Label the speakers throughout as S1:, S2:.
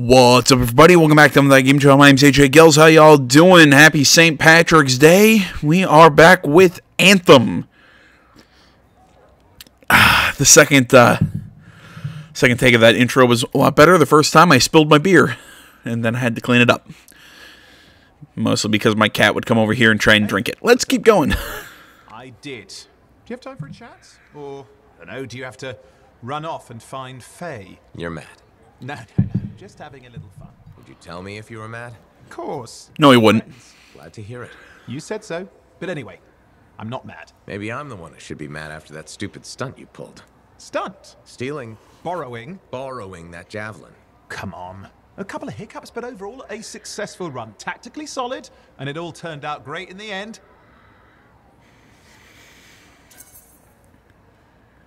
S1: What's up, everybody? Welcome back to That Game Show. My name's AJ Gills. How y'all doing? Happy St. Patrick's Day. We are back with Anthem. The second take of that intro was a lot better. The first time I spilled my beer, and then I had to clean it up. Mostly because my cat would come over here and try and drink it. Let's keep going.
S2: I did. Do you have time for a chat? Or, I don't know, do you have to run off and find Faye?
S3: You're mad.
S2: No. Just having a little fun.
S3: Would you tell me if you were mad?
S2: Of course.
S1: No, he wouldn't.
S3: Glad to hear it.
S2: You said so. But anyway, I'm not mad.
S3: Maybe I'm the one who should be mad after that stupid stunt you pulled.
S2: Stunt?
S3: Stealing.
S2: Borrowing?
S3: Borrowing that javelin.
S2: Come on. A couple of hiccups, but overall a successful run. Tactically solid, and it all turned out great in the end.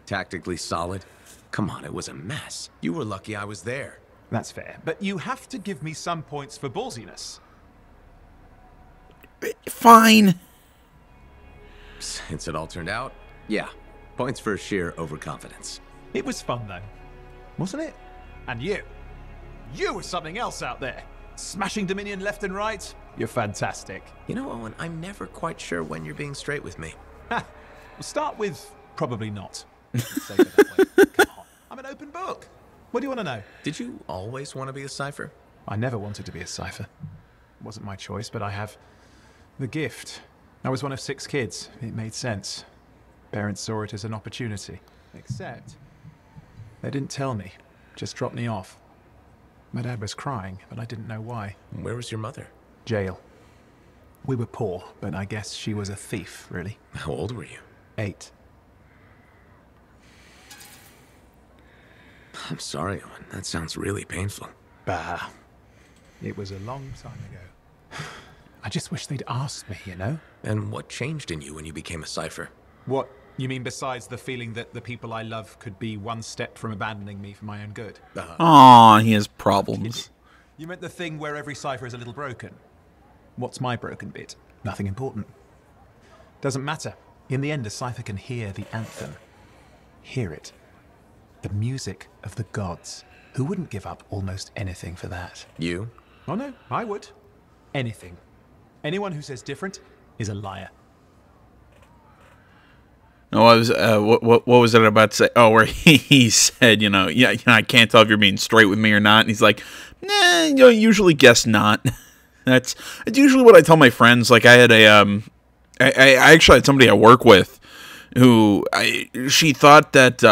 S3: Tactically solid? Come on, it was a mess. You were lucky I was there.
S2: That's fair. But you have to give me some points for ballsiness.
S1: Fine.
S3: Since it all turned out, yeah. Points for sheer overconfidence.
S2: It was fun, though. Wasn't it? And you. You were something else out there. Smashing Dominion left and right. You're fantastic.
S3: You know, Owen, I'm never quite sure when you're being straight with me.
S2: Ha! We'll start with probably not. Say it that way. Come on. I'm an open book. What do you want to know?
S3: Did you always want to be a cipher?
S2: I never wanted to be a cipher. It wasn't my choice, but I have the gift. I was one of 6 kids. It made sense. Parents saw it as an opportunity. Except they didn't tell me. Just dropped me off. My dad was crying, but I didn't know why.
S3: Where was your mother?
S2: Jail. We were poor, but I guess she was a thief, really.
S3: How old were you?
S2: 8.
S3: I'm sorry, Owen. That sounds really painful.
S2: Bah. It was a long time ago. I just wish they'd asked me, you know?
S3: And what changed in you when you became a cipher?
S2: What? You mean besides the feeling that the people I love could be one step from abandoning me for my own good?
S1: Aw, he has problems.
S2: You meant the thing where every cipher is a little broken? What's my broken bit? Nothing important. Doesn't matter. In the end, a cipher can hear the anthem. Hear it. The music of the gods. Who wouldn't give up almost anything for that?
S3: You?
S2: Oh no, I would. Anything. Anyone who says different is a liar.
S1: No, what was it about to say? Oh, where he said, yeah, I can't tell if you're being straight with me or not. And he's like, nah, usually guess not. That's usually what I tell my friends. Like I had I actually had somebody I work with who she thought that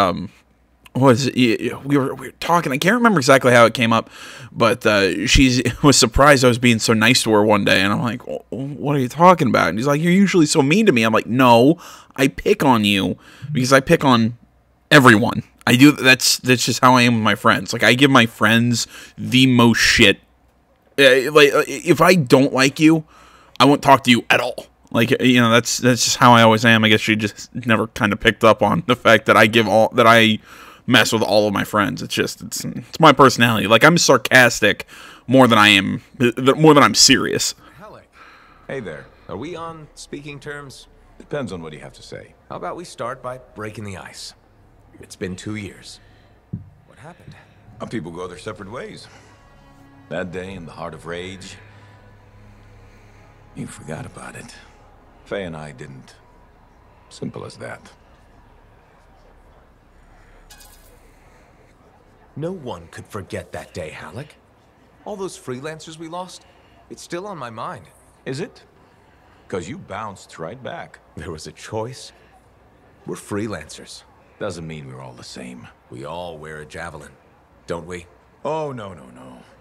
S1: we were talking. I can't remember exactly how it came up, but she was surprised I was being so nice to her one day, and I'm like, "What are you talking about?" And he's like, "You're usually so mean to me." I'm like, "No, I pick on you because I pick on everyone. I do. That's just how I am with my friends. Like I give my friends the most shit. Like if I don't like you, I won't talk to you at all. Like that's just how I always am. I guess she just never kind of picked up on the fact that I mess with all of my friends. It's my personality. Like I'm sarcastic more than I'm serious.
S3: Alec.
S4: Hey there.
S3: Are we on speaking terms?
S4: Depends on what you have to say.
S3: How about we start by breaking the ice? It's been 2 years. What happened?
S4: People go their separate ways. That day in the heart of rage, you forgot about it. Faye and I didn't. Simple as that.
S3: No one could forget that day, Halleck. All those freelancers we lost, it's still on my mind.
S4: Is it? Because you bounced right back.
S3: There was a choice. We're freelancers.
S4: Doesn't mean we're all the same.
S3: We all wear a javelin, don't we?
S4: Oh, no.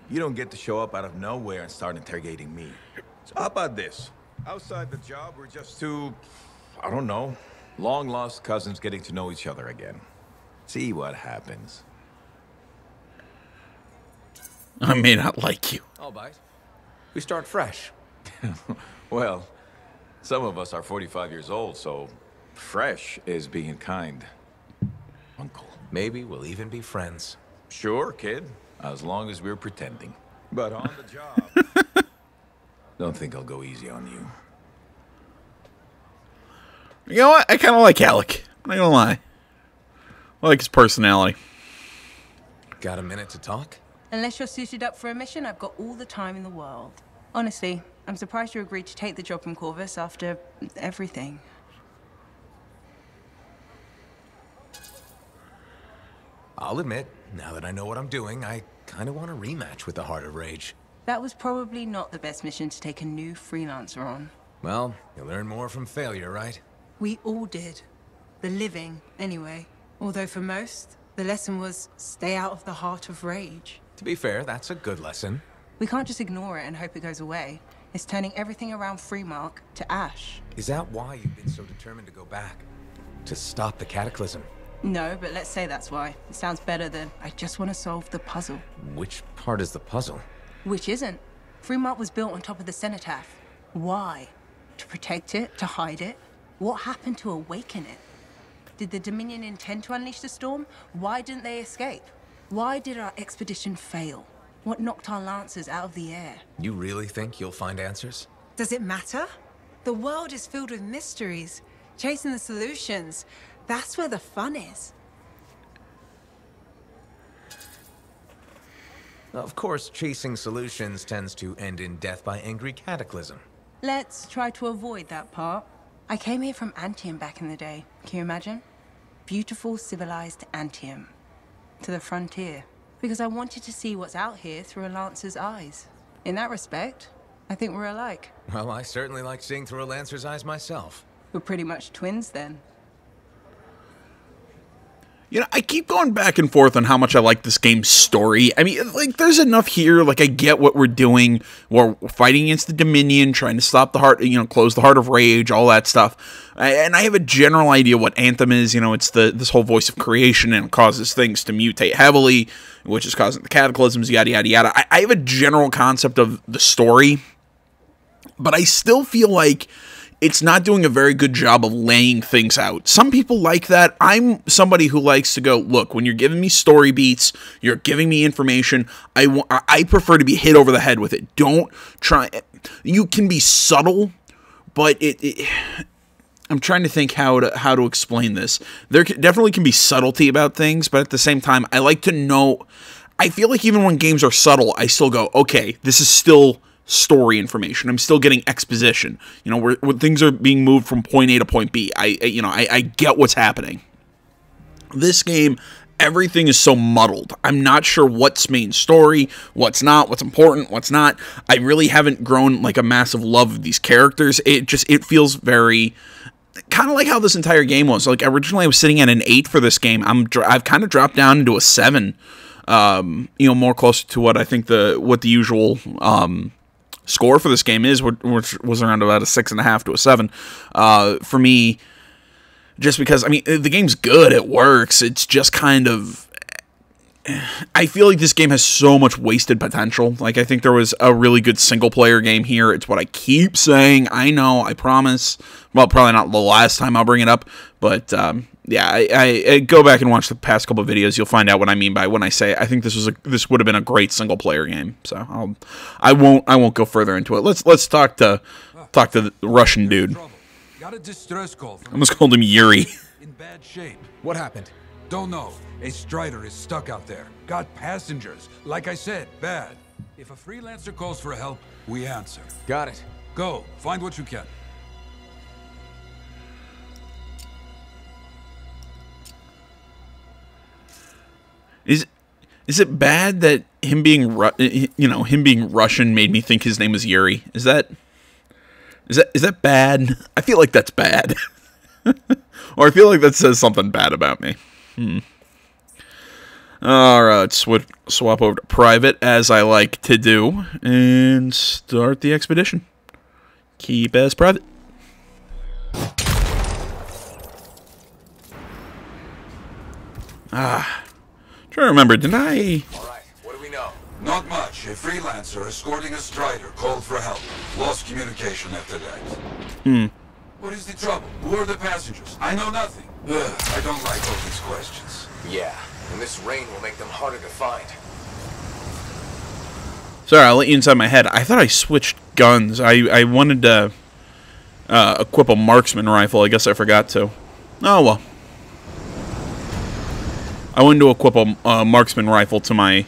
S4: You don't get to show up out of nowhere and start interrogating me. So how about this? Outside the job, we're just two, I don't know, long-lost cousins getting to know each other again. See what happens.
S1: I may not like you.
S3: I'll bite. We start fresh.
S4: Well, some of us are 45 years old, so fresh is being kind. Uncle.
S3: Maybe we'll even be friends.
S4: Sure, kid. As long as we're pretending. But on the job, don't think I'll go easy on you.
S1: You know what? I kind of like Alec. I'm not gonna lie. I like his personality.
S3: Got a minute to talk?
S5: Unless you're suited up for a mission, I've got all the time in the world. Honestly, I'm surprised you agreed to take the job from Corvus after everything.
S3: I'll admit, now that I know what I'm doing, I kind of want a rematch with the Heart of Rage.
S5: That was probably not the best mission to take a new freelancer on.
S3: Well, you learn more from failure, right?
S5: We all did. The living, anyway. Although for most, the lesson was stay out of the Heart of Rage.
S3: To be fair, that's a good lesson.
S5: We can't just ignore it and hope it goes away. It's turning everything around Freemark to ash.
S3: Is that why you've been so determined to go back? To stop the Cataclysm?
S5: No, but let's say that's why. It sounds better than I just want to solve the puzzle.
S3: Which part is the puzzle?
S5: Which isn't. Freemark was built on top of the cenotaph. Why? To protect it? To hide it? What happened to awaken it? Did the Dominion intend to unleash the storm? Why didn't they escape? Why did our expedition fail? What knocked our lancers out of the air?
S3: You really think you'll find answers?
S5: Does it matter? The world is filled with mysteries. Chasing the solutions, that's where the fun is.
S3: Of course, chasing solutions tends to end in death by angry cataclysm.
S5: Let's try to avoid that part. I came here from Anthem back in the day. Can you imagine? Beautiful, civilized Anthem. To the frontier. Because I wanted to see what's out here through a Lancer's eyes. In that respect, I think we're alike.
S3: Well, I certainly like seeing through a Lancer's eyes myself.
S5: We're pretty much twins then.
S1: You know, I keep going back and forth on how much I like this game's story. I mean, like, there's enough here. Like, I get what we're doing. We're fighting against the Dominion, trying to stop the heart, you know, close the Heart of Rage, all that stuff. And I have a general idea what Anthem is. You know, it's this whole voice of creation, and it causes things to mutate heavily, which is causing the cataclysms, yada, yada, yada. I have a general concept of the story, but I still feel like it's not doing a very good job of laying things out. Some people like that. I'm somebody who likes to go, look, when you're giving me story beats, you're giving me information, I prefer to be hit over the head with it. Don't try. You can be subtle, but I'm trying to think how to explain this. There definitely can be subtlety about things, but at the same time, I like to know. I feel like even when games are subtle, I still go, okay, this is still story information. I'm still getting exposition. You know, where things are being moved from point A to point B. I get what's happening. This game, everything is so muddled. I'm not sure what's main story, what's not, what's important, what's not. I really haven't grown like a massive love of these characters. It feels very kind of like how this entire game was. Like originally I was sitting at an 8 for this game. I've kind of dropped down into a 7. You know, more closer to what I think what the usual score for this game is, which was around about a 6.5 to a 7. For me, just because, I mean, the game's good, it works, it's just kind of, I feel like this game has so much wasted potential. Like, I think there was a really good single-player game here. It's what I keep saying. I know, I promise. Well, probably not the last time I'll bring it up, but, yeah, I go back and watch the past couple of videos. You'll find out what I mean by when I say I think this would have been a great single player game. So I won't go further into it. Let's talk to the Russian dude.
S6: Got a distress call
S1: I almost called him Yuri.
S6: in bad shape.
S3: What happened?
S6: Don't know. A Strider is stuck out there. Got passengers. Like I said, bad. If a freelancer calls for help, we answer.
S3: Got it.
S6: Go, find what you can.
S1: Is it bad that him being Russian made me think his name was Yuri? Is that bad? I feel like that's bad. Or I feel like that says something bad about me. Alright, swap over to private, as I like to do, and start the expedition. Keep as private. Trying to remember, didn't I?
S3: Alright, what do we know?
S6: Not much. A freelancer escorting a Strider called for help. Lost communication after that. What is the trouble? Who are the passengers? I know nothing. I don't like all these questions.
S3: Yeah, and this rain will make them harder to find.
S1: Sorry, I'll let you inside my head. I thought I switched guns. I wanted to equip a marksman rifle. I guess I forgot to. Oh, well. I wanted to equip a marksman rifle to my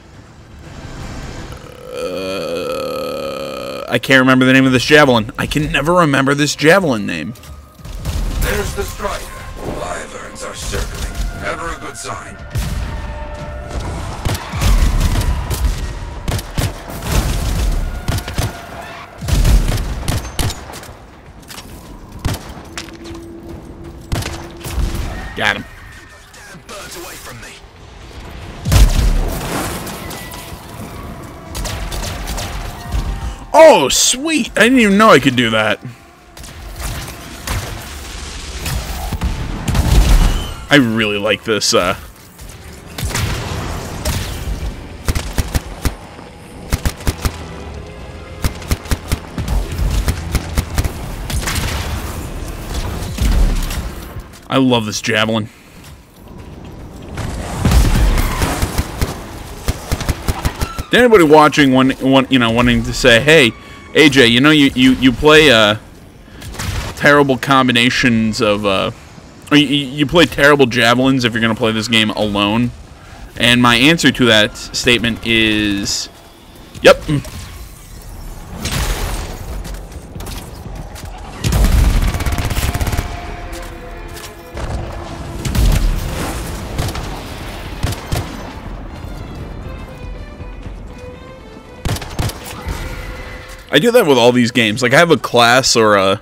S1: I can't remember the name of this javelin. I can never remember this javelin name.
S6: There's the strider. Wyverns are circling. Never a good sign.
S1: Got him.
S3: Damn birds away from me.
S1: Oh, sweet! I didn't even know I could do that. I really like this, I love this javelin. To anybody watching, wanting to say, "Hey, AJ, you play terrible combinations of, or you play terrible javelins if you're gonna play this game alone," and my answer to that statement is, "Yep." I do that with all these games. Like, I have a class or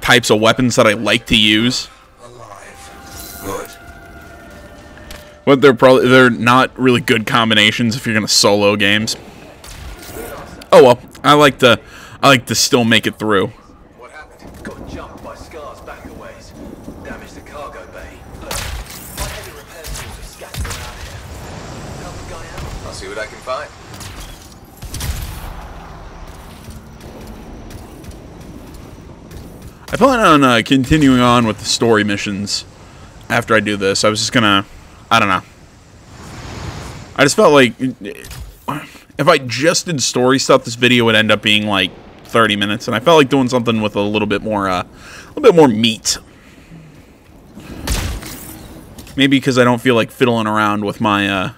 S1: types of weapons that I like to use.
S6: Alive. Good.
S1: But they're not really good combinations if you're gonna solo games. Oh well, I like to still make it through.
S3: What happened? Got jumped by Scar's back a ways. Damaged the cargo bay. Look, my heavy repair tools are scattered around here. Help the guy out. I'll see what I can find.
S1: I plan on continuing on with the story missions after I do this. I was just gonna, I don't know. I just felt like if I just did story stuff, this video would end up being like 30 minutes, and I felt like doing something with a little bit more meat. Maybe because I don't feel like fiddling around with my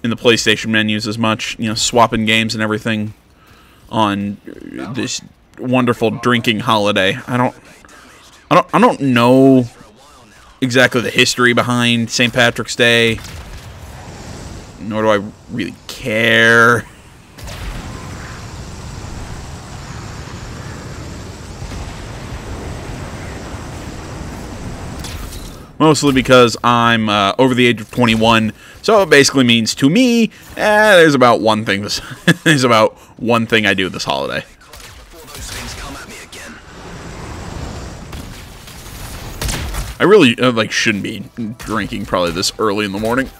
S1: in the PlayStation menus as much, swapping games and everything on this wonderful drinking holiday. I don't know exactly the history behind St. Patrick's Day, nor do I really care. Mostly because I'm over the age of 21, so it basically means to me, there's about one thing I do this holiday. I really shouldn't be drinking probably this early in the morning.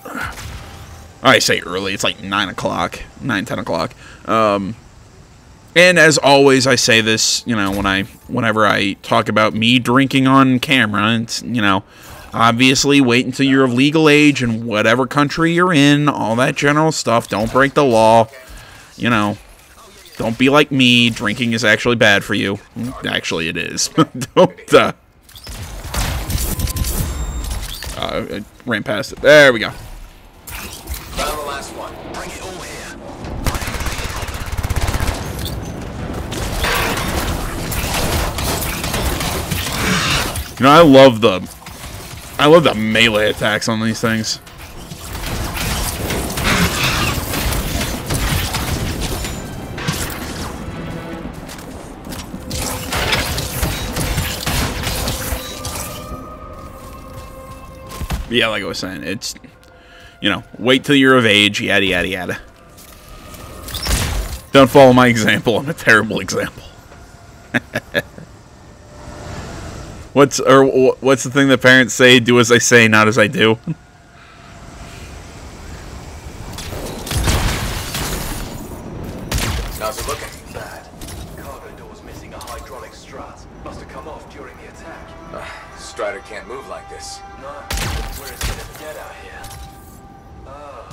S1: I say early, it's like 9 o'clock, 10 o'clock. And as always, I say this, whenever I talk about me drinking on camera, it's, obviously wait until you're of legal age in whatever country you're in, all that general stuff. Don't break the law, don't be like me. Drinking is actually bad for you. Actually, it is. Don't, I ran past it. There we go.
S3: Found the last one. Bring it all here.
S1: I love the melee attacks on these things. Yeah, like I was saying, it's, wait till you're of age, yada, yada, yada. Don't follow my example. I'm a terrible example. What's the thing that parents say? Do as I say, not as I do.
S3: How's it looking? Bad. Cargo door's missing a hydraulic strut. Must have come off during the attack. Strider can't move like this. No, we're as good as dead out here. Oh,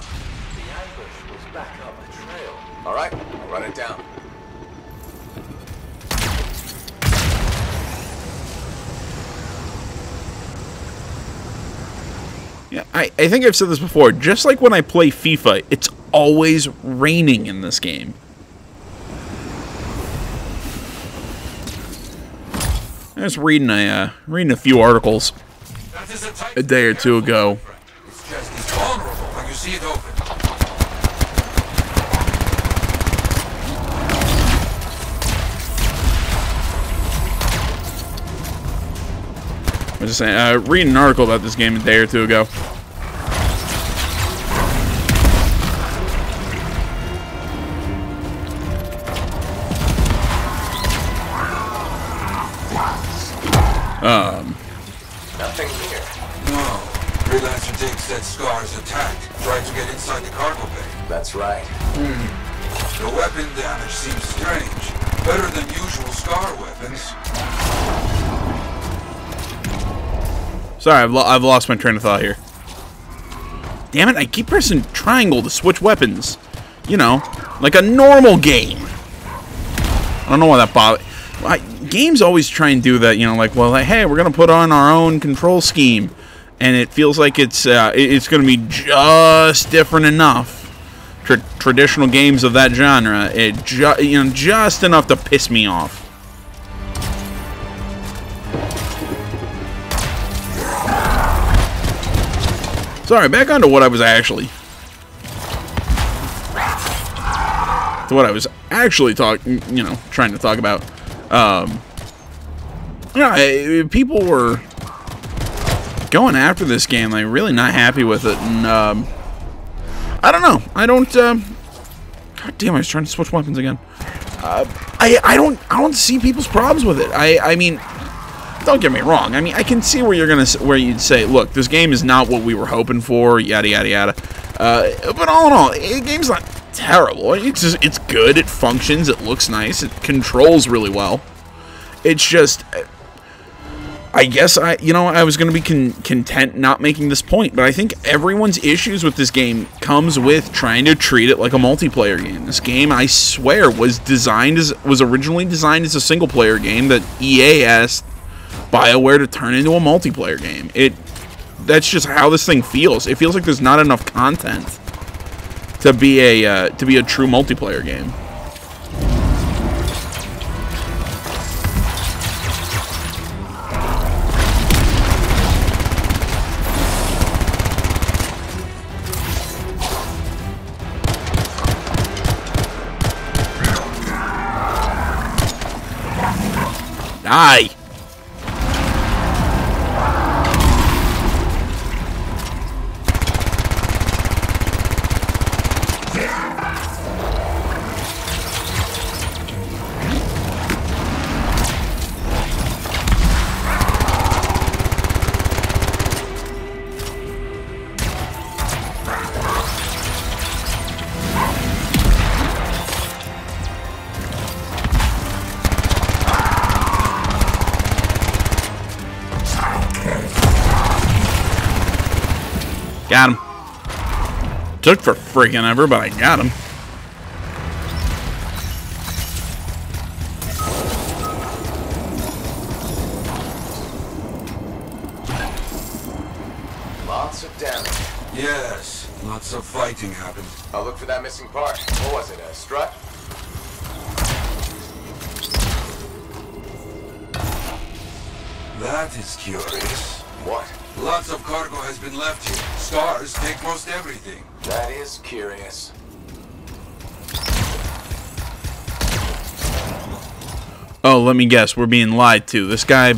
S3: the ambush was back up the trail. All right, I'll run it down.
S1: Yeah, I think I've said this before. Just like when I play FIFA, it's always raining in this game. I was reading a few articles a day or two ago.
S6: It's just as vulnerable when you see it open.
S1: I was just saying, reading an article about this game a day or two ago.
S3: Nothing here.
S6: No. Freelancer Dig said Scar's attacked, tried to get inside the cargo bay.
S3: That's right.
S6: The weapon damage seems strange. Better than usual Scar weapons.
S1: Sorry, I've lost my train of thought here. Damn it, I keep pressing triangle to switch weapons. You know, like a normal game. I don't know why that bothers. Games always try and do that, you know, like, well, like, hey, we're going to put on our own control scheme. And it feels like it's going to be just different enough. Traditional games of that genre, just enough to piss me off. Sorry, back on to what I was actually... to what I was actually trying to talk about. People were going after this game, like, really not happy with it, and, I don't know. I don't, God damn, I was trying to switch weapons again. I don't see people's problems with it. I mean, don't get me wrong. I mean, I can see where you'd say, look, this game is not what we were hoping for, yada, yada, yada. But all in all, the game's not terrible. It's good. It functions. It looks nice. It controls really well. It's just, I guess I was going to be content not making this point, but I think everyone's issues with this game comes with trying to treat it like a multiplayer game. This game, I swear, was originally designed as a single-player game that EA asked BioWare to turn into a multiplayer game. That's just how this thing feels. It feels like there's not enough content to be a true multiplayer game. Die! Got him. Took for freaking ever, but I got him.
S3: Lots of damage.
S6: Yes, lots of fighting happened.
S3: I'll look for that missing part. What was it, a strut?
S6: That is curious.
S3: What?
S6: Lots of cargo has been left here. Scars take most everything.
S3: That is curious.
S1: Oh, let me guess. We're being lied to. This guy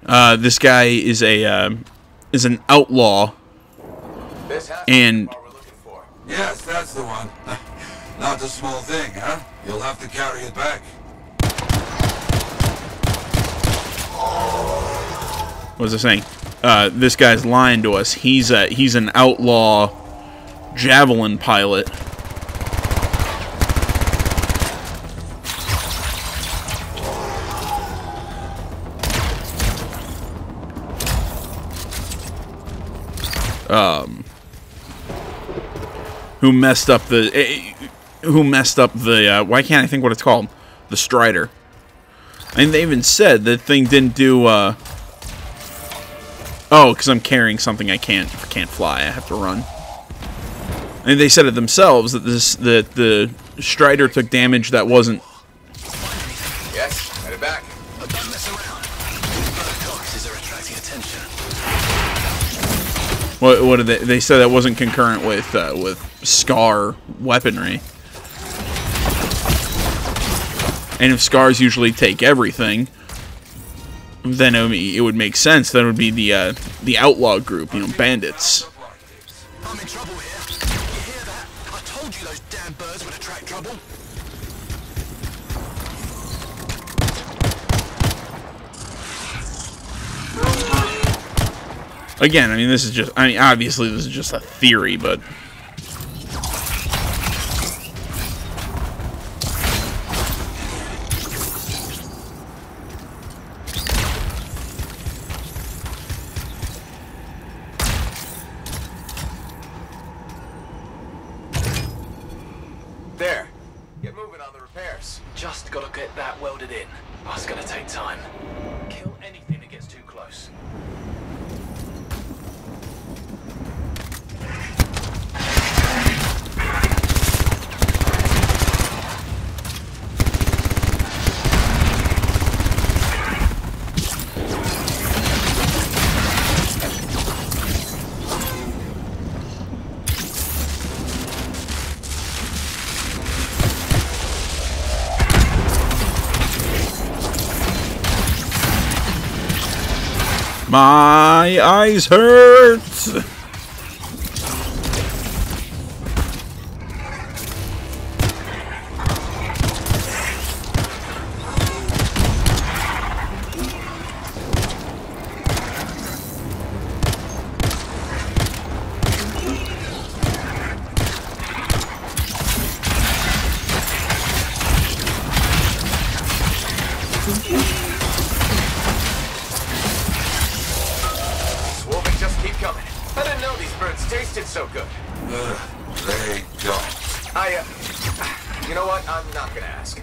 S1: is an outlaw.
S3: This has
S1: And-
S3: to be what we're looking for.
S6: Yes, that's the one. Not a small thing, huh? You'll have to carry it back.
S1: What was I saying? This guy's lying to us. He's an outlaw javelin pilot. Who messed up the why can't I think what it's called? The Strider. And they even said that thing didn't do oh, because I'm carrying something I can't fly. I have to run. And they said it themselves that the Strider took damage that wasn't.
S3: Yes, headed back.
S7: But don't mess around. Corpses are attracting attention.
S1: What did they said that wasn't concurrent with Scar weaponry. And if Scars usually take everything, then it would make sense. That would be the outlaw group, you know, bandits.
S7: I'm in trouble here. You hear that? I told you those damn birds would attract trouble.
S1: Again, I mean, this is just, I mean, obviously this is just a theory, but...
S3: There. Get moving on the repairs.
S7: Just gotta get that welded in. That's gonna take time. Kill anything that gets too close.
S1: My eyes hurt!
S3: Swarming just keep coming. I didn't know these birds tasted so good.
S6: They don't.
S3: You know what? I'm not gonna ask.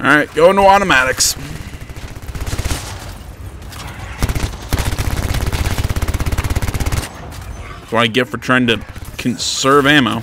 S1: Alright, go into automatics. That's what I get for trying to conserve ammo.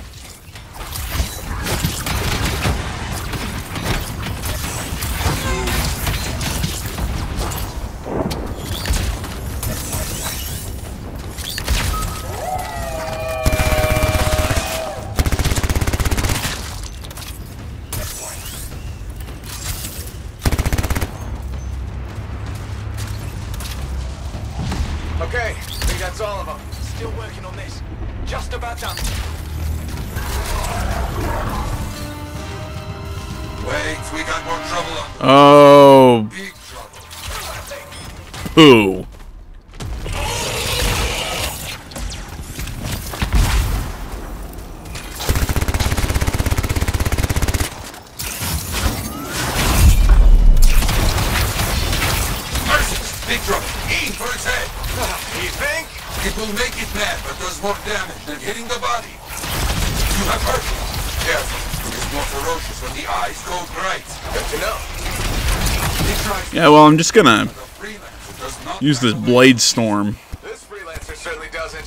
S3: Okay, I think that's all of them.
S7: Still working on this. Just about done.
S6: Wait, we got more trouble on
S1: Oh,
S6: big trouble.
S1: who?
S6: Mercy, big trouble. Aim for its head.
S3: You think?
S6: It will make it mad, but does more damage than hitting the body. You have heard me. Careful. It's more ferocious when the eyes go bright.
S3: Good to know.
S6: It tries
S1: Yeah, well, I'm just gonna
S6: the freelancer does not
S1: use this
S6: have
S1: blade storm.
S3: This freelancer certainly doesn't.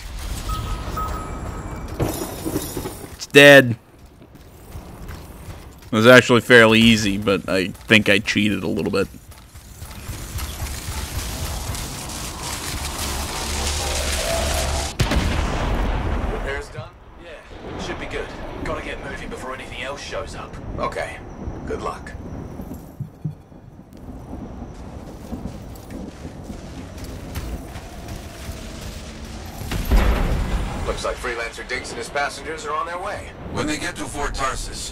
S1: It's dead. It was actually fairly easy, but I think I cheated a little bit.
S3: Repairs done?
S7: Yeah, should be good. Gotta get moving before anything else shows up.
S3: Okay. Good luck. Looks like Freelancer Diggs and his passengers are on their way.
S6: When they get to Fort Tarsus,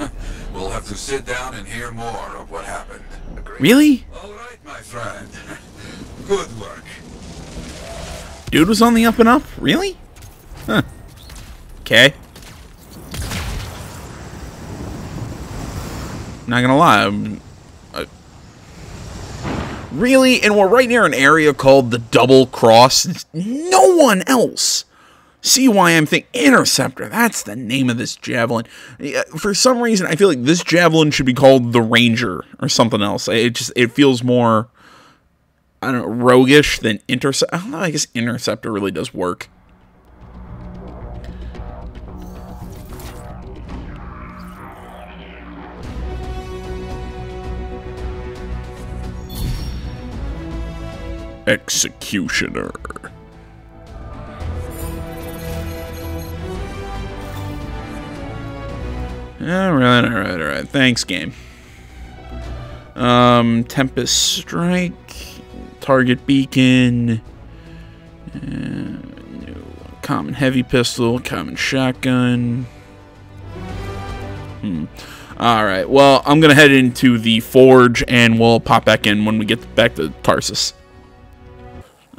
S6: we'll have to sit down and hear more of what happened.
S3: Agreed.
S1: Really?
S6: All right, my friend. Good work.
S1: Dude was on the up and up? Really? Huh. Okay. Not gonna lie. Really? And we're right near an area called the Double Cross. No one else. CYM thing. Interceptor. That's the name of this javelin. For some reason, I feel like this javelin should be called the Ranger or something else. It feels more I don't know, roguish than Intercept. I don't know, I guess Interceptor really does work. Executioner. Alright. Thanks, game. Tempest Strike. Target Beacon. Common Heavy Pistol. Common Shotgun. Alright, well, I'm gonna head into the Forge, and we'll pop back in when we get back to Tarsus.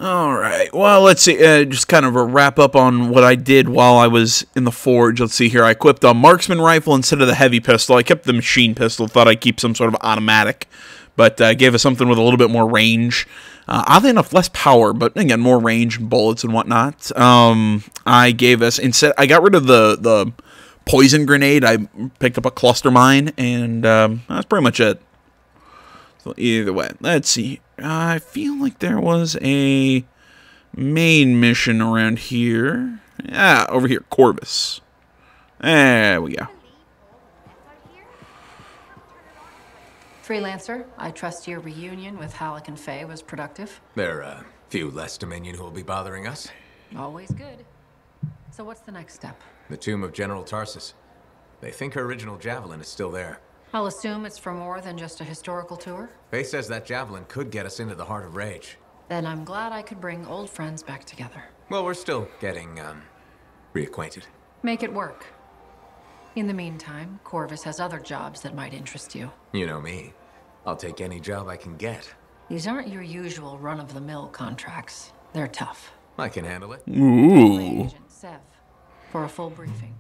S1: Alright, well, let's see, just kind of a wrap up on what I did while I was in the Forge. Let's see here, I equipped a marksman rifle instead of the heavy pistol. I kept the machine pistol, thought I'd keep some sort of automatic, but gave us something with a little bit more range. Oddly enough, less power, but again, more range and bullets and whatnot. I gave us, instead, I got rid of the poison grenade. I picked up a cluster mine, and that's pretty much it. So either way, let's see. I feel like there was a main mission around here. Yeah, over here, Corvus. There we go.
S8: Freelancer, I trust your reunion with Halleck and Faye was productive.
S3: There are a few less Dominion who will be bothering us.
S8: Always good. So what's the next step?
S3: The tomb of General Tarsus. They think her original javelin is still there.
S8: I'll assume it's for more than just a historical tour.
S3: Faye says that javelin could get us into the heart of Rage.
S8: Then I'm glad I could bring old friends back together.
S3: Well, we're still getting, reacquainted.
S8: Make it work. In the meantime, Corvus has other jobs that might interest you.
S3: You know me. I'll take any job I can get.
S8: These aren't your usual run-of-the-mill contracts. They're tough.
S3: I can handle it.
S1: Ooh.
S8: Agent Sev, for a full briefing.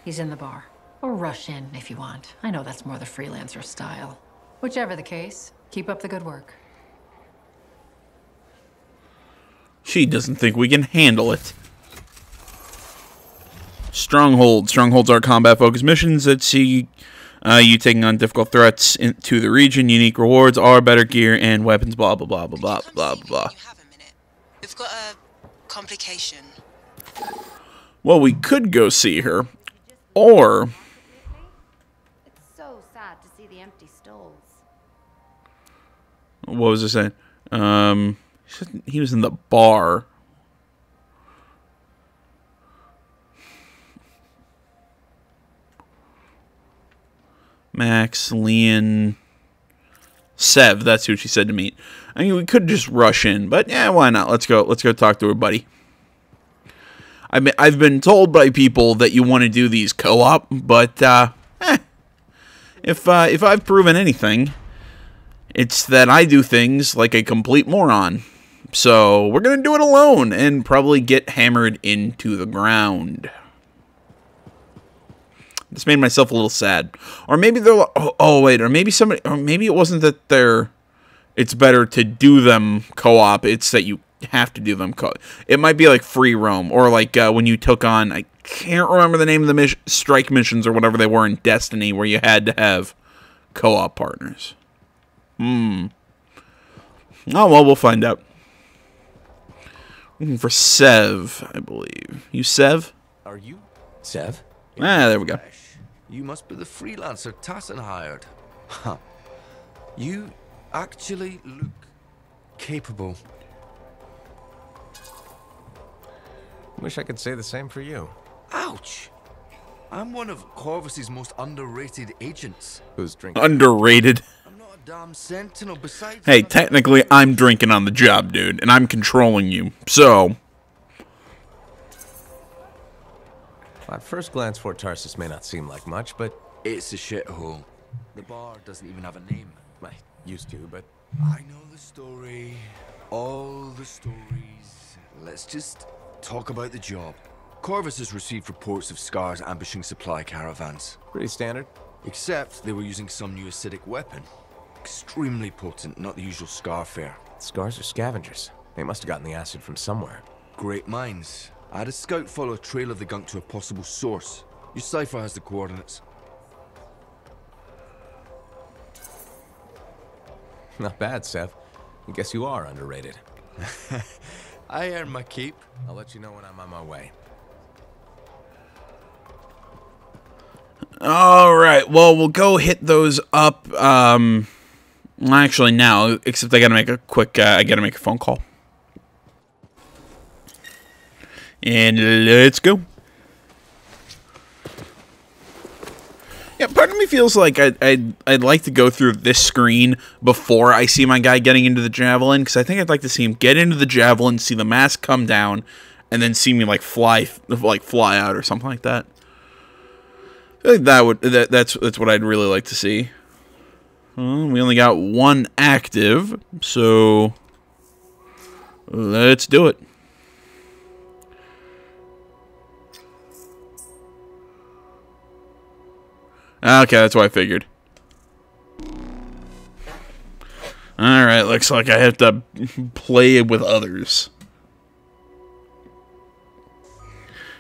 S8: He's in the bar. Or rush in if you want. I know that's more the freelancer style. Whichever the case, keep up the good work.
S1: She doesn't think we can handle it. Stronghold. Strongholds are combat-focused missions that see you taking on difficult threats into the region. Unique rewards are better gear and weapons, blah, blah, blah, blah, blah, blah, blah.
S9: You have a minute. We've got a complication.
S1: Well, we could go see her, or...
S10: It's so sad to see the empty stalls.
S1: What was it saying? He was in the bar. Max, Leon, Sev. That's who she said to meet. I mean, we could just rush in, but yeah, why not? Let's go. Let's go talk to her, buddy. I've been told by people that you want to do these co-op, but if I've proven anything, it's that I do things like a complete moron. So we're gonna do it alone and probably get hammered into the ground. This made myself a little sad. Or maybe they're like, oh wait, or maybe somebody, or maybe it wasn't that it's better to do them co-op, it's that you have to do them co-op. It might be like free roam, or like when you took on, I can't remember the name of the strike missions or whatever they were in Destiny, where you had to have co-op partners. Oh well, we'll find out. Looking for Sev, I believe. You Sev?
S11: Are you Sev?
S1: There we go.
S11: You must be the freelancer Tassin hired. Huh. You actually look capable.
S3: Wish I could say the same for you.
S11: Ouch! I'm one of Corvus's most underrated agents.
S3: Who's drinking?
S1: Underrated.
S11: I'm not a damn sentinel besides...
S1: Hey, technically, I'm drinking on the job, dude, and I'm controlling you, so...
S3: At first glance, Fort Tarsus may not seem like much, but...
S11: It's a shithole. The bar doesn't even have a name.
S3: I used to, but...
S11: I know the story. All the stories. Let's just talk about the job. Corvus has received reports of Scars ambushing supply caravans.
S3: Pretty standard.
S11: Except they were using some new acidic weapon. Extremely potent, not the usual Scar fare.
S3: Scars are scavengers. They must have gotten the acid from somewhere.
S11: Great minds. I had a scout follow a trail of the gunk to a possible source. Your cipher has the coordinates.
S3: Not bad, Sev.
S4: I guess you are underrated.
S11: I earn my keep.
S4: I'll let you know when I'm on my way.
S1: All right. Well, we'll go hit those up. Actually, now, except I gotta make a quick. I gotta make a phone call. And let's go. Yeah, part of me feels like I'd like to go through this screen before I see my guy getting into the javelin, because I think I'd like to see him get into the javelin, see the mask come down, and then see me like fly out or something like that. I feel like that's what I'd really like to see. Well, we only got one active, so let's do it. Okay, that's what I figured. Alright, looks like I have to play with others.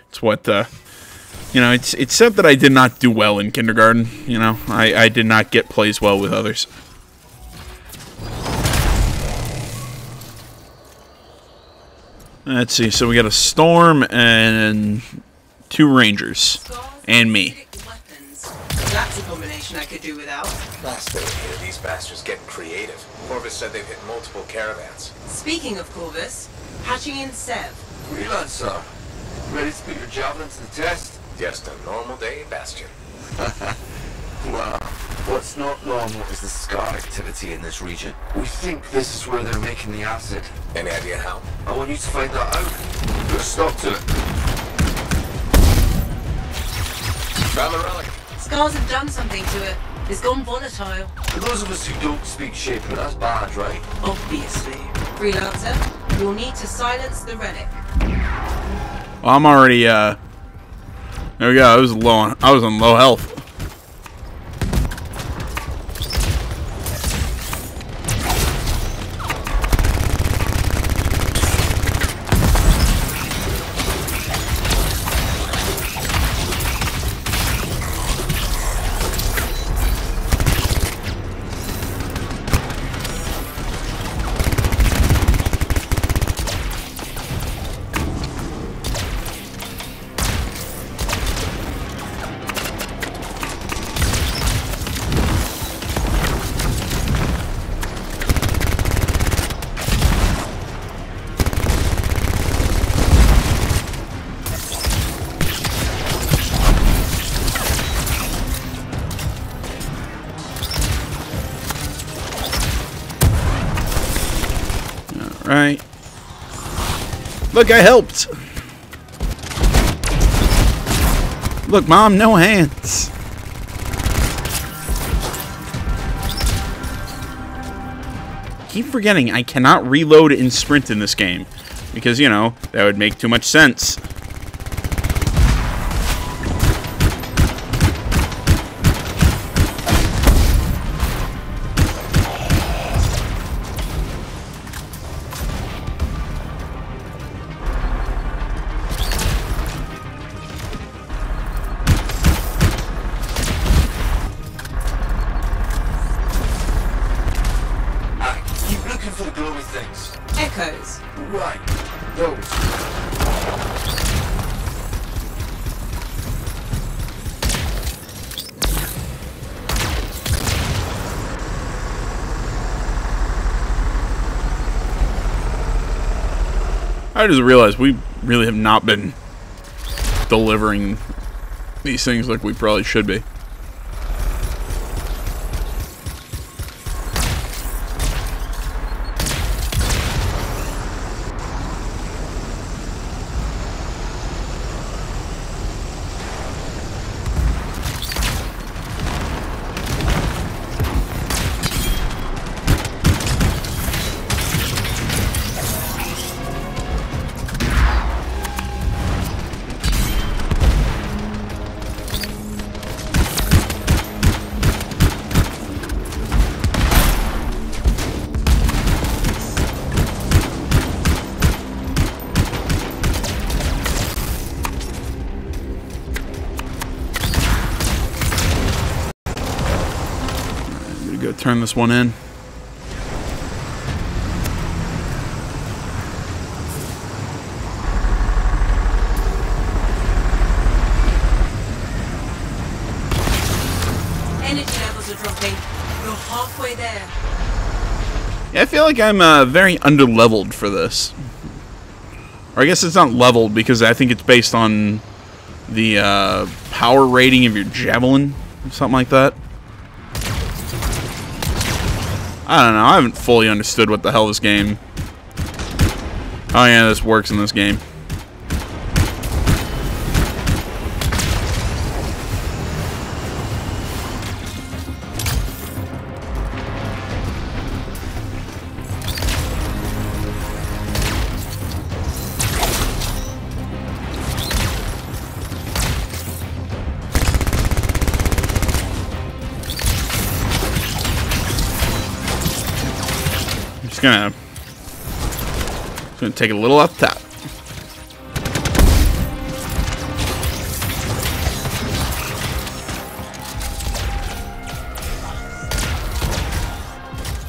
S1: It's what, you know, it's said that I did not do well in kindergarten. You know, I did not get plays well with others. Let's see, so we got a Storm and 2 Rangers. And me.
S12: That's a combination I could do without.
S3: Last thing we hear, these bastards getting creative. Corvus said they've hit multiple caravans.
S12: Speaking of Corvus, hatching in Sev.
S6: Freelancer, ready to put your javelin to the test?
S3: Just a normal day, Bastion.
S11: Wow. What's not normal is the scar activity in this region. We think this is where they're making the acid.
S3: Any idea how?
S11: I want you to find that out. Put a stop to it.
S3: Found the relic.
S12: Scars have done something to it. It's gone volatile.
S11: For those of us who don't speak Shaper, that's bad, right?
S12: Obviously. Freelancer, you'll need to silence the relic.
S1: Well, I'm already, there we go, I was on low health. Right. Look, I helped. Look, Mom, no hands. Keep forgetting I cannot reload and sprint in this game. Because, you know, that would make too much sense.
S12: Echoes.
S11: Right. Those.
S1: I just realized we really have not been delivering these things like we probably should be. Go turn this one in.
S12: halfway there.
S1: Yeah, I feel like I'm very underleveled for this. Or I guess it's not leveled because I think it's based on the power rating of your javelin, something like that. I don't know. I haven't fully understood what the hell this game. Oh yeah, this works in this game. Just gonna take it a little off the top.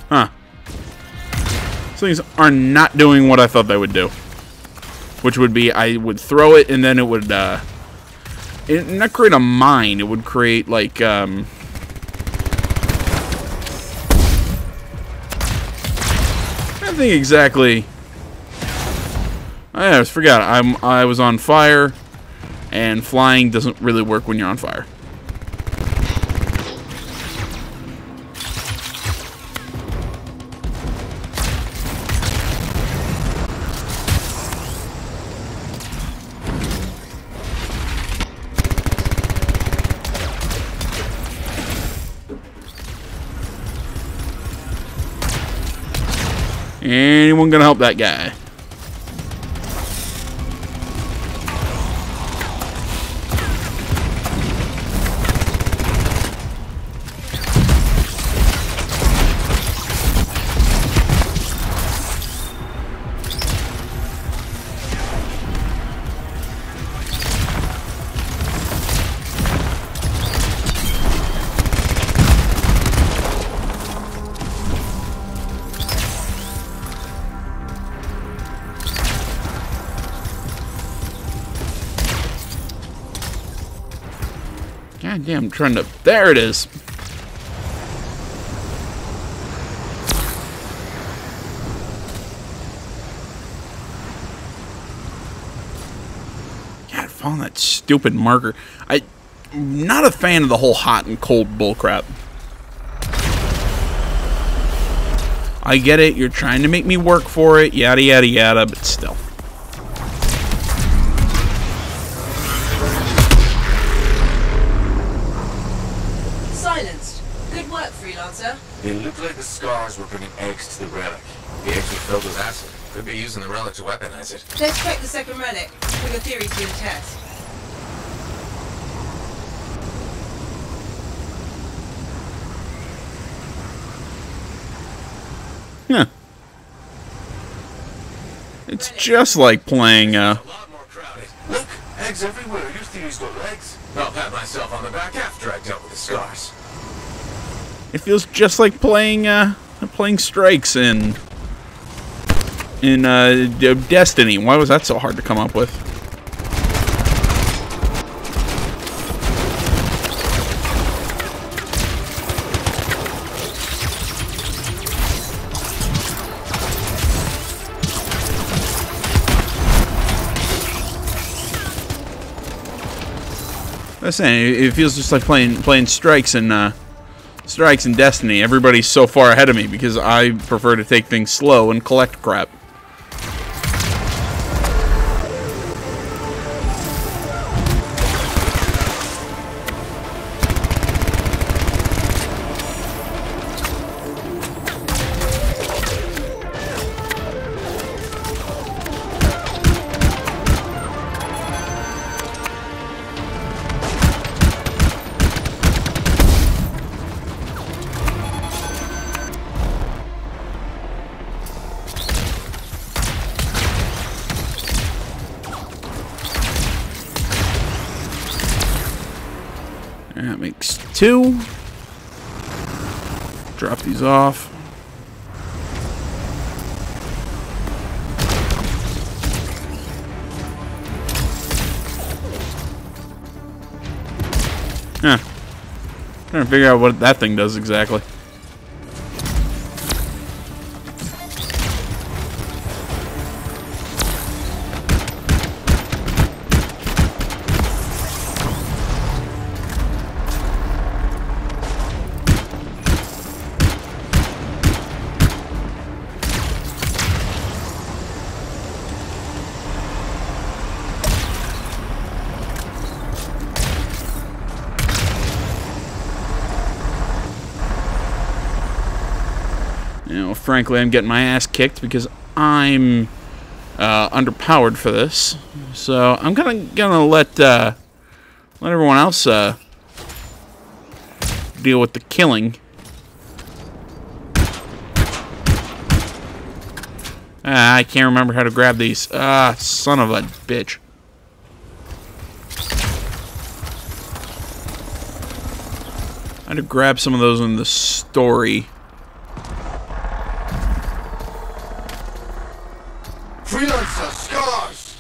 S1: Huh. These things are not doing what I thought they would do. Which would be, I would throw it and then it would, not create a mine, it would create, like, I think exactly. I just forgot. I was on fire, and flying doesn't really work when you're on fire. Anyone gonna help that guy? God damn, I'm trying to... There it is! God, I found that stupid marker. I'm not a fan of the whole hot and cold bullcrap. I get it, you're trying to make me work for it, yada yada yada, but still.
S3: It looked like the scars were bringing eggs to the relic. The eggs were filled with acid. Could be using the relic to weaponize it.
S12: Let's check the second relic. Bring a theory to the test.
S1: Huh. It's just like playing,
S3: A lot more crowded. Look, eggs everywhere. Your theory's got legs. I'll pat myself on the back after I dealt with the scars.
S1: it feels just like playing, playing strikes in Destiny. Why was that so hard to come up with? I'm saying it feels just like playing strikes in Destiny. Everybody's so far ahead of me because I prefer to take things slow and collect crap. That makes 2. Drop these off. Trying to figure out what that thing does exactly. frankly, I'm getting my ass kicked because I'm underpowered for this. So I'm gonna let everyone else deal with the killing. I can't remember how to grab these. Son of a bitch. I had to grab some of those in the story.
S6: Freelancer, scars!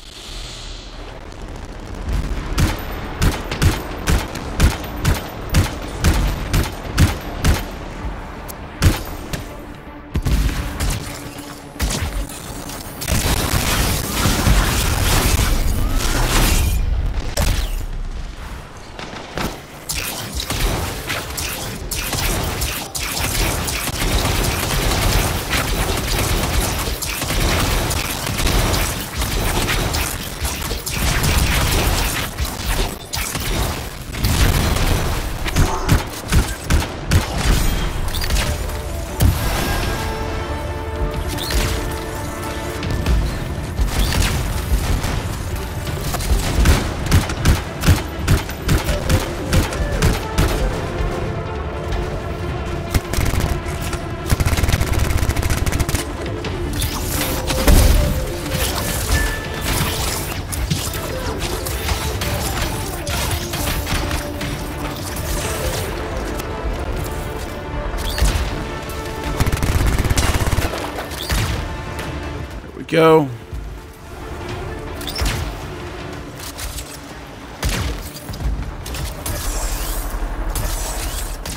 S1: Go.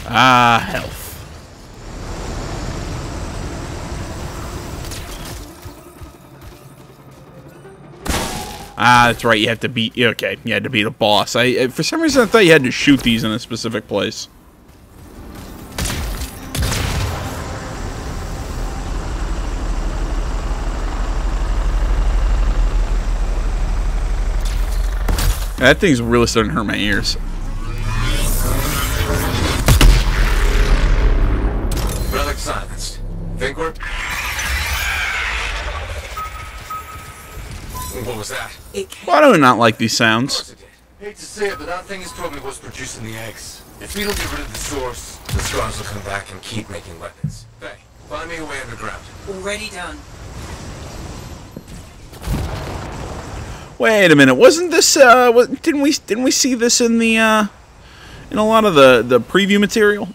S1: Health. That's right. You have to beat. Okay, you had to beat a boss. For some reason I thought you had to shoot these in a specific place. That thing's really starting to hurt my ears.
S6: Relic silenced. Think we're... What was that?
S1: Why do I not like these sounds?
S6: Hate to say it, but that thing is probably what's producing the eggs. If we don't get rid of the source, the scars will come back and keep making weapons. Hey, find me a way underground.
S12: Already done.
S1: Wait a minute, wasn't this didn't we see this in the in a lot of the preview material?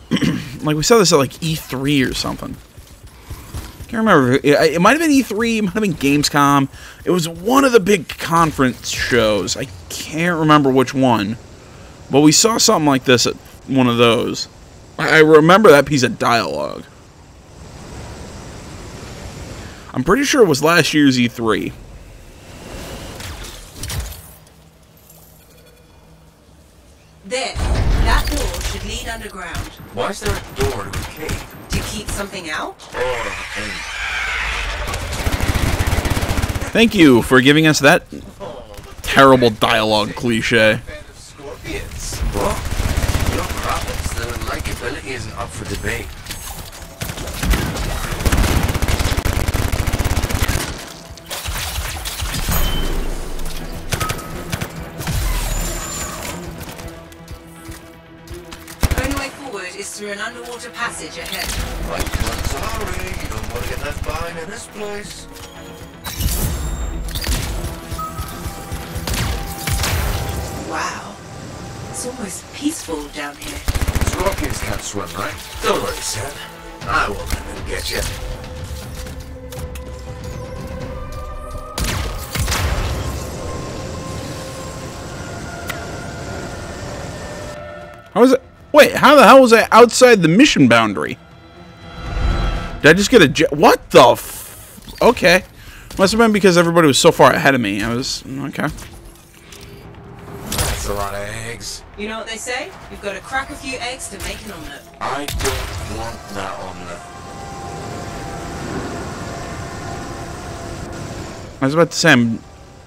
S1: Like we saw this at like E3 or something. Can't remember. It might have been E3, it might have been Gamescom. It was one of the big conference shows. I can't remember which one. But we saw something like this at one of those. I remember that piece of dialogue. I'm pretty sure it was last year's E3.
S12: There. That door should lead underground.
S6: Why is there a door to a cave?
S12: To keep something out?
S1: Thank you for giving us that terrible dialogue cliche.
S6: Scorpions. Well, no problems. The likability isn't up for debate.
S12: Through an underwater passage ahead.
S6: Right, sorry, you don't want to get left behind in this place.
S12: Wow. It's almost peaceful down here.
S6: Scorpions can't swim, right? Don't worry, son. I won't let them get you.
S1: How is it? Wait, how the hell was I outside the mission boundary? Did I just get a what the f... Okay. Must have been because everybody was so far ahead of me. I was... Okay.
S6: That's a lot of eggs.
S12: You know what they say? You've got to crack a few eggs to make an omelette.
S6: I don't want that omelette.
S1: I was about to say, I'm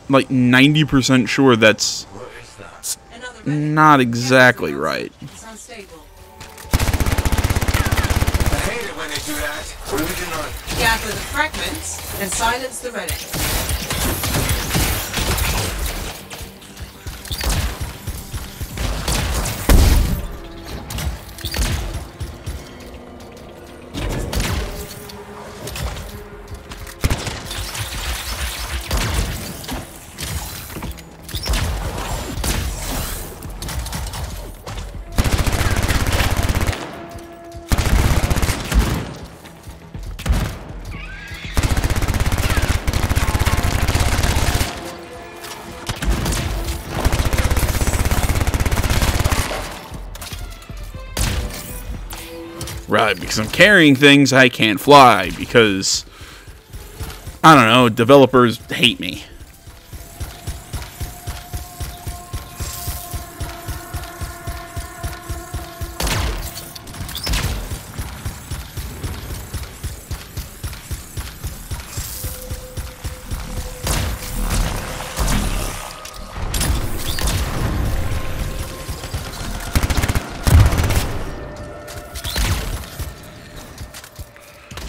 S1: like 90% sure that's not exactly right.
S12: It's unstable.
S6: I hate it when they do that. What are we doing on?
S12: the fragments and silence the relic.
S1: Right, because I'm carrying things I can't fly, because, I don't know, developers hate me.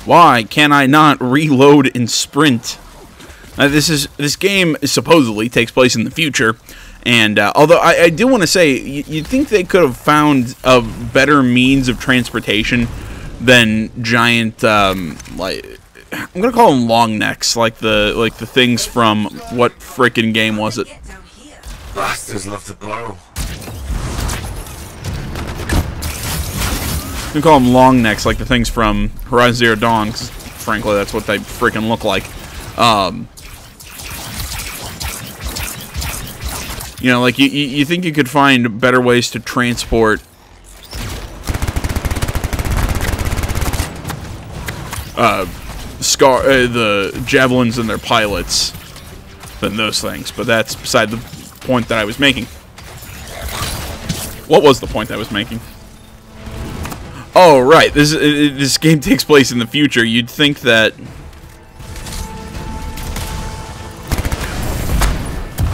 S1: Why can I not reload and sprint? This game supposedly takes place in the future, and although I do want to say, you'd think they could have found a better means of transportation than giant, like, I'm gonna call them long necks, like the things from what frickin' game was it?
S11: Bastards love to blow.
S1: You can call them long necks, like the things from Horizon Zero Dawn, 'cause frankly, that's what they freaking look like. You know, like, you think you could find better ways to transport the javelins and their pilots than those things, but that's beside the point that I was making. What was the point I was making? Oh, right. This game takes place in the future. You'd think that,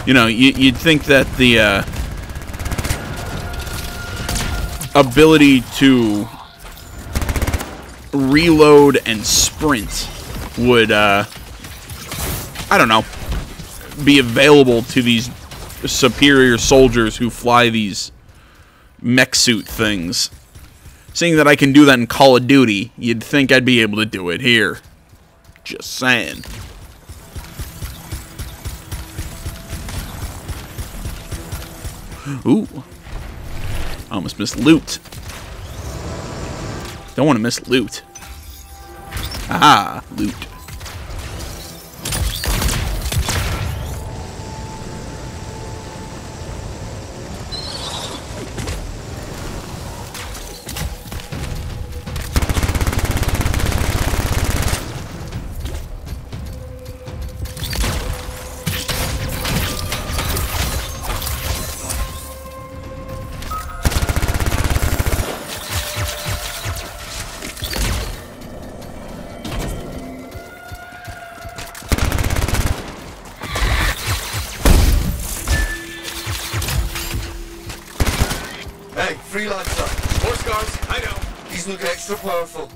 S1: you know, you'd think that the ability to reload and sprint would, I don't know, be available to these superior soldiers who fly these mech suit things. Seeing that I can do that in Call of Duty, you'd think I'd be able to do it here. Just saying. Ooh. I almost missed loot. Don't want to miss loot. Ah, loot.
S11: Freelancer. More scars, I know. These look extra powerful.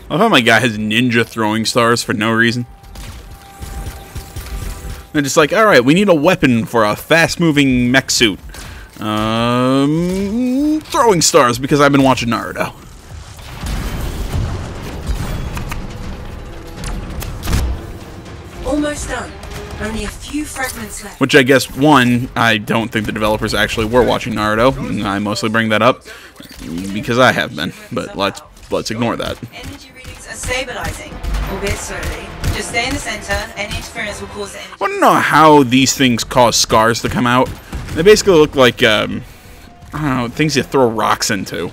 S1: I love how my guy has ninja throwing stars for no reason. They're just like, alright, we need a weapon for a fast-moving mech suit. Throwing stars, because I've been watching Naruto.
S12: Almost done. Only a few fragments left.
S1: Which I guess, one, I don't think the developers actually were watching Naruto. And I mostly bring that up because I have been. But let's ignore that.
S12: Energy readings are stabilizing, albeit slowly. Just stay in the center. Any interference will cause the energy.
S1: I want to know how these things cause scars to come out. They basically look like, I don't know, things you throw rocks into.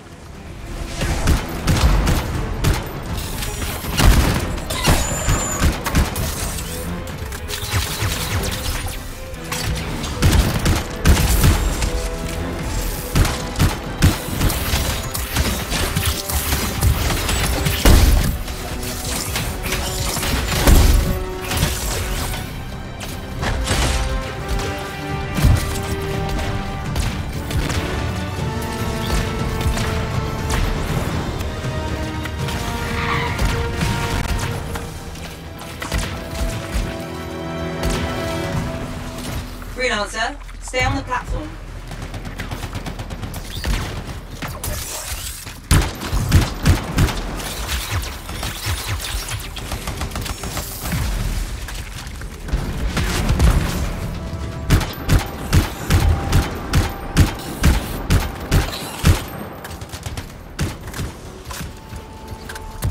S12: Freelancer, stay on the platform.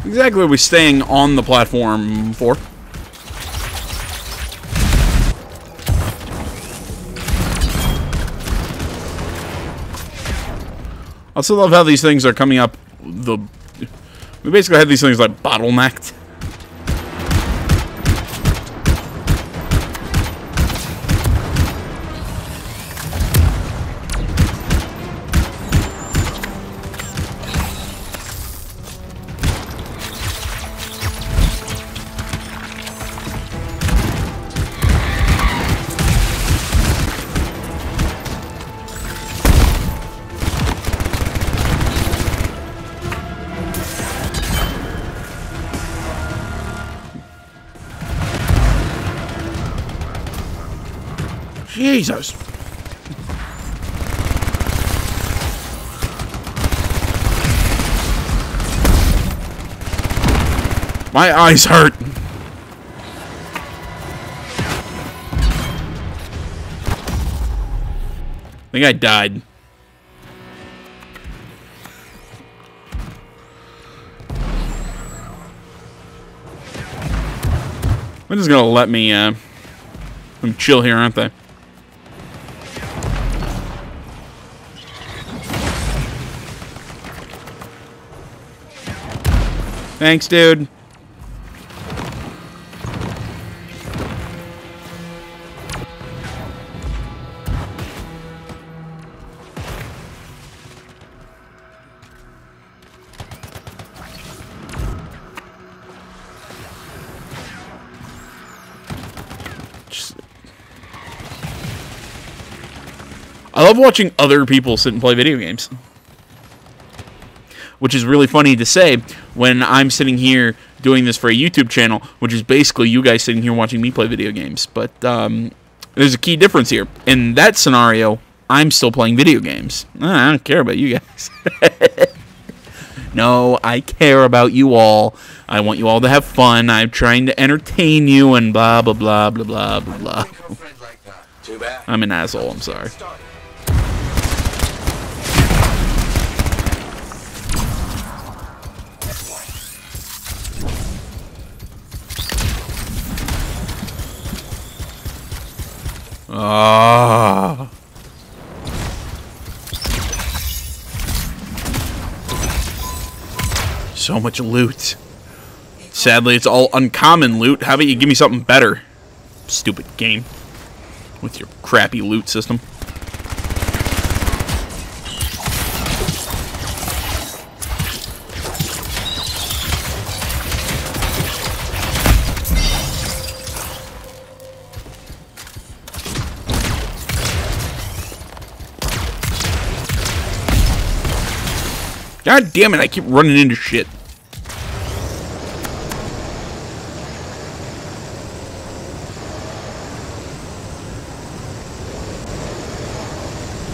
S1: Exactly what are we staying on the platform for? I also love how these things are coming up. We basically had these things like bottlenecked. Jesus. My eyes hurt. I think I died. They're just gonna let me chill here, aren't they? Thanks, dude. I love watching other people sit and play video games. Which is really funny to say when I'm sitting here doing this for a YouTube channel, which is basically you guys sitting here watching me play video games. But there's a key difference here. In that scenario, I'm still playing video games. I don't care about you guys. No, I care about you all. I want you all to have fun. I'm trying to entertain you and blah, blah, blah, blah, blah, blah, blah. I'm an asshole, I'm sorry. Ah. So much loot. Sadly, it's all uncommon loot. How about you give me something better? Stupid game. With your crappy loot system. God damn it, I keep running into shit.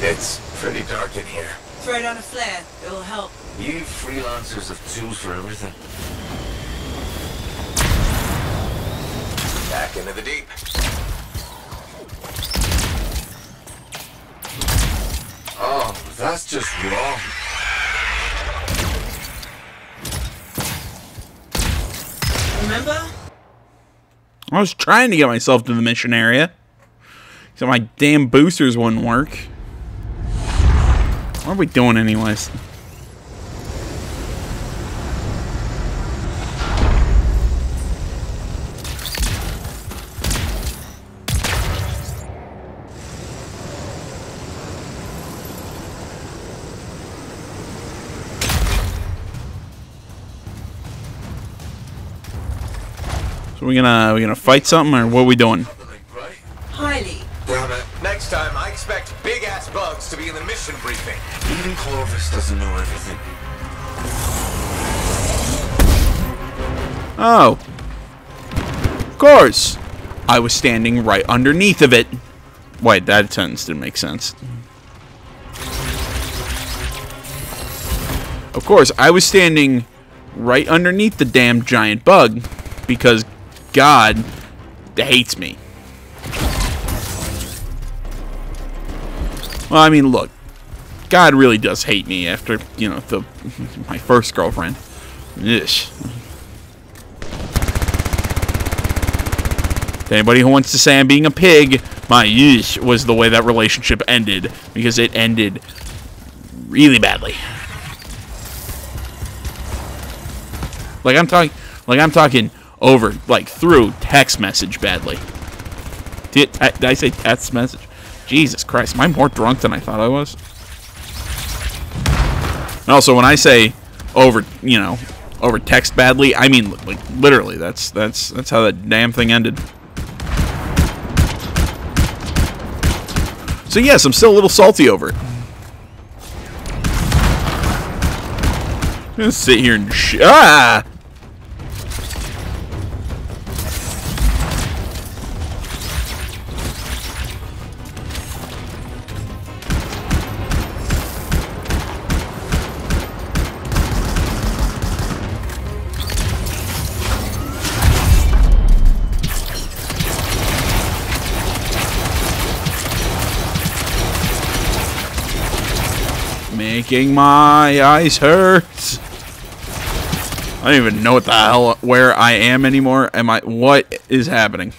S3: It's pretty dark in here.
S12: Throw down a flare, it'll help.
S3: You freelancers have tools for everything. Back into the deep. Oh, that's just wrong.
S12: Remember?
S1: I was trying to get myself to the mission area. So my damn boosters wouldn't work. What are we doing anyways? So we gonna fight something, or what are we doing?
S12: Highly.
S3: Damn it. Next time, I expect big-ass bugs to be in the mission briefing.
S6: Even Clovis doesn't know everything.
S1: Oh. Of course. I was standing right underneath of it. Wait, that sentence didn't make sense. Of course, I was standing right underneath the damn giant bug because God hates me. Well, I mean, look, God really does hate me after, you know, my first girlfriend. Ish. To anybody who wants to say I'm being a pig, my ish was the way that relationship ended, because it ended really badly. Like I'm talking over, like through text message badly. Did I say text message? Jesus Christ, am I more drunk than I thought I was? And also, when I say over, you know, over text badly, I mean like literally. That's how that damn thing ended. So yes, I'm still a little salty over it. I'm gonna sit here and making my eyes hurt. I don't even know what the hell, where I am anymore. What is happening?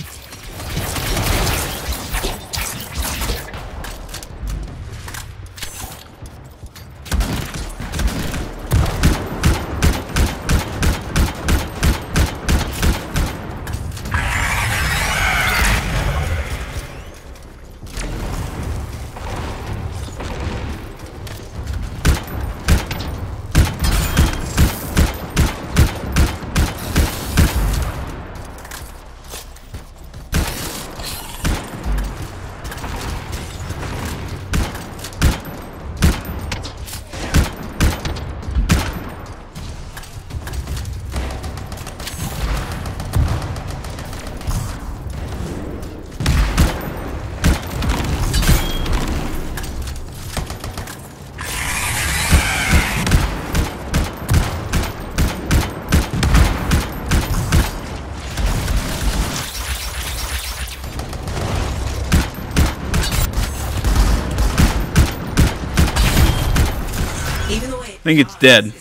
S1: I think it's dead.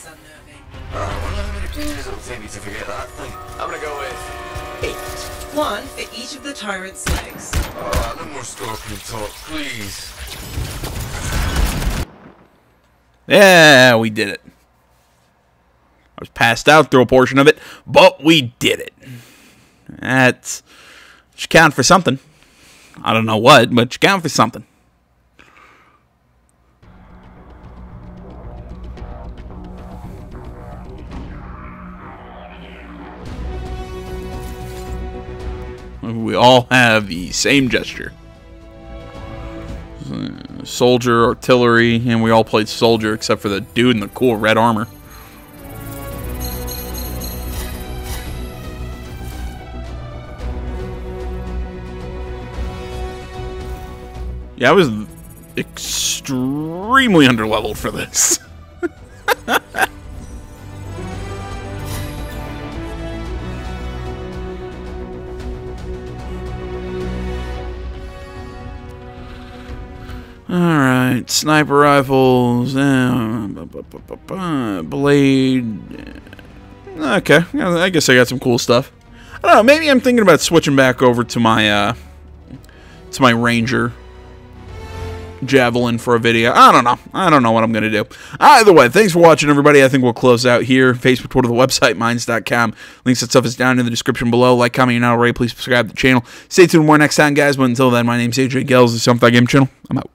S3: I'm gonna go with 8.
S12: 1 for each of the Tyrant's legs.
S6: No more scorpion talk, please.
S1: Yeah, we did it. I was passed out through a portion of it, but we did it. That should count for something. I don't know what, but should count for something. We all have the same gesture. Soldier, artillery, and we all played soldier except for the dude in the cool red armor. Yeah, I was extremely underleveled for this. Alright, sniper rifles, blade. Okay, I guess I got some cool stuff. I don't know, maybe I'm thinking about switching back over to my Ranger javelin for a video. I don't know what I'm going to do. Either way, thanks for watching, everybody. I think we'll close out here. Facebook, Twitter, the website, minds.com. Links and stuff is down in the description below. Like, comment, you're not already. Please subscribe to the channel. Stay tuned more next time, guys. But until then, my name's AJ Gels. This is Something Game Channel. I'm out.